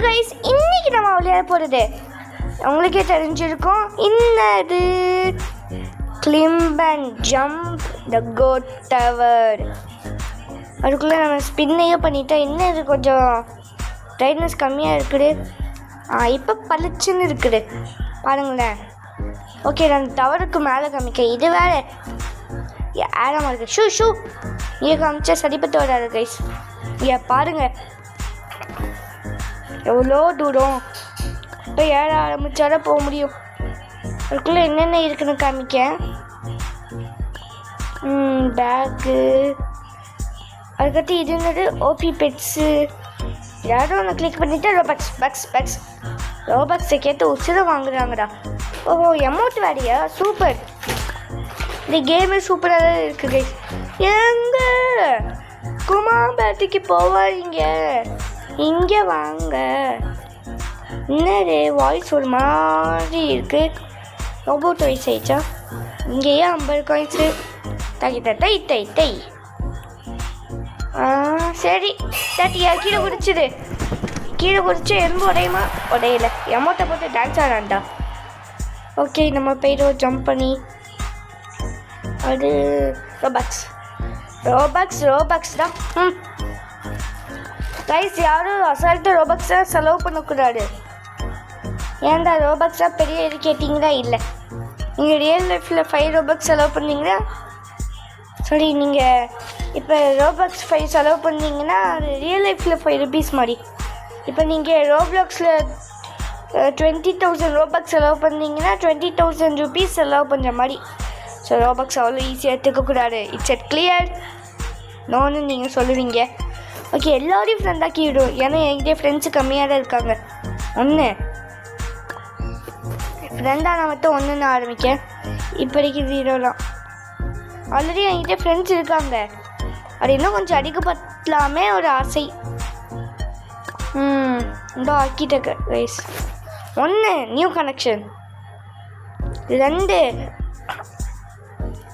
Guys, இன்னைக்கு நம்ம விளையாட போகிறது உங்களுக்கே தெரிஞ்சிருக்கும். இன்னது climb and jump the coat tower. அதுக்குள்ளே நம்ம ஸ்பின்னையும் பண்ணிட்டோம். இன்னும் இது கொஞ்சம் டைட்னஸ் கம்மியாக இருக்குது. இப்போ பளிச்சுன்னு இருக்குது பாருங்களேன். ஓகே, நான் டவருக்கு மேலே காமிக்க. இது வேறு ஏறாமல் இருக்குது. ஷூ ஷூ இங்கே காமிச்சா சரிப்பட்டு வராது கைஸ். இங்கே பாருங்கள் எவ்வளோ தூரம். இப்போ ஏற ஆரம்பித்தாதான் போக முடியும். அதுக்குள்ளே என்னென்ன இருக்குன்னு காமிக்க. பேக்கு, அதுக்கடுத்து இதுன்னது ஓபி பெட்ஸு. யாரும் ஒன்று கிளிக் பண்ணிவிட்டு ரோபக்ஸை கேட்டு உச்சித வாங்குறாங்கடா. ஓஹோ, அமௌண்ட் வேறையா? சூப்பர். இந்த கேமே சூப்பராக தான் இருக்குது. எங்கே குமாம்பேட்டைக்கு போவாங்க? இங்கே வாங்க. என்னது வாய்ஸ் ஒரு மாதிரி இருக்குது. ரோபோட் வாய்ஸ் ஆயிடுச்சா? இங்கேயே 50 காயின்ஸு. தை சரி தட்டியா. கீழே குடிச்சு எறும்பு உடையுமா? உடையலை. எமௌண்ட்டை போட்டு டான்ஸ் ஆடான்டா. ஓகே, நம்ம போய்ட்டு ஜம்ப் பண்ணி. அது ரோபக்ஸ் தான். கைஸ், யாரும் அசால்ட்டு ரோபக்ஸை செலவு பண்ணக்கூடாது. ஏன்டா ரோபக்ஸாக பெரிய இது கேட்டிங்களா? இல்லை, நீங்கள் ரியல் லைஃப்பில் 5 ரோபக்ஸ் செலவு பண்ணீங்கன்னா, சரி நீங்கள் இப்போ ரோபக்ஸ் 5 செலவு பண்ணீங்கன்னா அது ரியல் லைஃப்பில் 5 rupees மாதிரி. இப்போ நீங்கள் ரோப்ளாக்ஸில் 20,000 ரோபக்ஸ் செலவு பண்ணீங்கன்னா 20,000 rupees செலவு பண்ணுற மாதிரி. ஸோ ரோபக்ஸ் அவ்வளோ ஈஸியாக எடுத்துக்கக்கூடாது. இட்ஸ் எட் கிளியர் நோன்னு நீங்கள் சொல்லுவீங்க. ஓகே, எல்லோரையும் ஃப்ரெண்டாக்கி விடும். ஏன்னா என்கிட்ட ஃப்ரெண்ட்ஸு கம்மியாக தான் இருக்காங்க. ஒன்று ஃப்ரெண்டாக மட்டும் ஒன்றுன்னு ஆரம்பிக்க. இப்போதைக்கு 0 ஆல்ரெடி என்கிட்ட ஃப்ரெண்ட்ஸ் இருக்காங்க. அது இன்னும் கொஞ்சம் அதிகப்படலாமே ஒரு ஆசை. இந்த ஆக்கிட்டேன் ரைஸ். 1 new connection. 2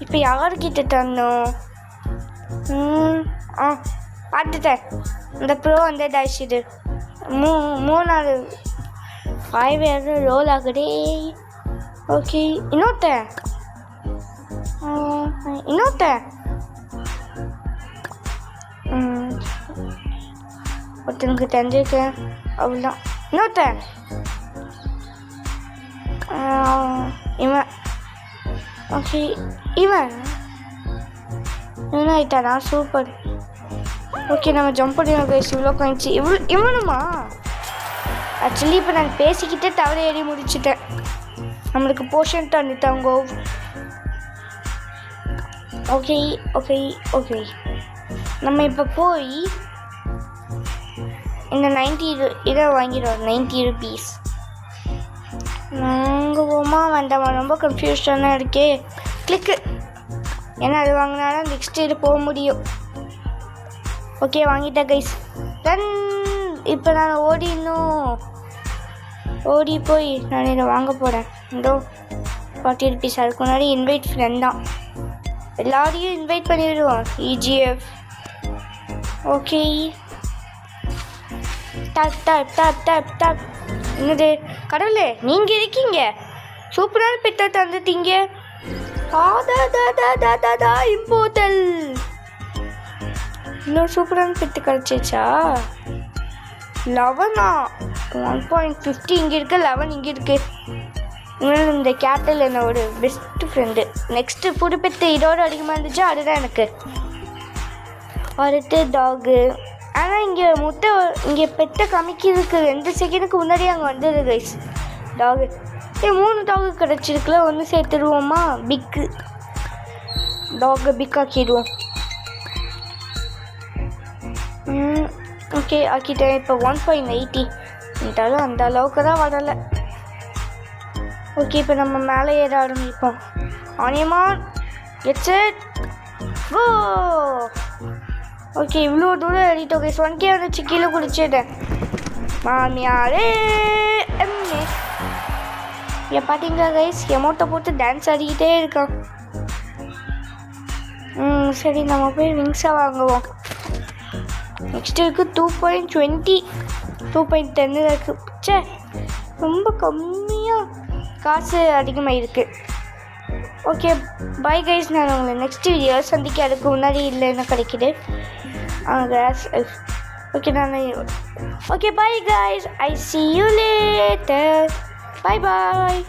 இப்போ யார்கிட்ட தரணும்? பார்த்துட்டேன். இந்த ப்ரோ வந்து டாஷிடு 3 5 ரோல் ஆகுதே. ஓகே, இன்னொருத்தன் ஒருத்தனுக்கு தெரிஞ்சிருக்கேன். அவ்வளோதான். இன்னொருத்தன் இவன். ஓகே, இவன் ஆயிட்டானா? சூப்பர். ஓகே, நம்ம ஜம்ப் பண்ணிடுவோம் கைஸ். இவ்வளோ காய்ச்சி இவனுமா? ஆக்சுவலி இப்போ நான் பேசிக்கிட்டே தவற ஏறி முடிச்சிட்டேன். நம்மளுக்கு போர்ஷன் தந்துட்டாங்க. ஓகே நம்ம இப்போ போய் இந்த 90 இதை வாங்கிடுவோம். 90 rupees வாங்குவோமா வேண்டாமா? ரொம்ப கன்ஃபியூஷனாக இருக்கே. கிளிக்கு. ஏன்னா அது வாங்கினாலும் நெக்ஸ்ட் இது போக முடியும். ஓகே, வாங்கிட்டேன் கைஸ். தென் இப்போ நான் ஓடி போய் நான் இதை வாங்க போகிறேன். இதோ 40 rupees. அதுக்கு முன்னாடி இன்வைட் ஃப்ரெண்ட் தான். எல்லாரையும் இன்வைட் பண்ணிவிடுவோம். EGF. Okay, top. என்னது கடவுளே, நீங்கள் இருக்கீங்க. சூப்பரான பெட்டை தந்துட்டீங்க. இம்போர்ட்டல். இன்னொரு சூப்பரான பெட்டு கிடச்சிச்சா? 11 1.50 இங்கே இருக்கு. 11 இங்கே இருக்கு. இன்னும் இந்த கேட்டில் என்னோட பெஸ்ட்டு ஃப்ரெண்டு. நெக்ஸ்ட்டு புது பெட்டு இதோட அதிகமாக இருந்துச்சு. அதுதான் எனக்கு. அடுத்து டாகு. ஆனால் இங்கே பெட்டை காமிக்கிறதுக்கு 2 செகண்டுக்கு முன்னாடியே அங்கே வந்துடுது கைஸ். Dog 3 dog கிடச்சிருக்குல. ஒன்று சேர்த்துடுவோமா? டாகை பிக்காக்கிடுவோம். ஓகே, ஆக்கிட்டேன். இப்போ 1.80 இருந்தாலும் அந்த அளவுக்கு தான் வரலை. ஓகே, இப்போ நம்ம மேலே ஏற ஆரம்பிப்போம். ஆனியமான் கெட்ஸ் இட் கோ. ஓகே, இவ்வளோ தூரம் ஏறிட்டோம் கைஸ். 1K வந்துச்சு. கீழே குடிச்சிட்டேன். மாமியாரே எம்ஏ. இங்கே பார்த்தீங்களா கைஸ், எமௌண்ட்டை போட்டு டான்ஸ் ஆடிக்கிட்டே இருக்கான். சரி, நம்ம போய் விங்ஸாக வாங்குவோம். நெக்ஸ்ட் இருக்குது 2.20. 2.10 இருக்கு. சே, ரொம்ப கம்மியாக காசு அதிகமாக இருக்குது. ஓகே பை கைஸ், நான் உங்களை நெக்ஸ்ட் வீடியோ சந்திக்க அதுக்கு முன்னாடி இல்லைன்னா கிடைக்குது gas. Okay okay bye guys, I see you later. Bye bye.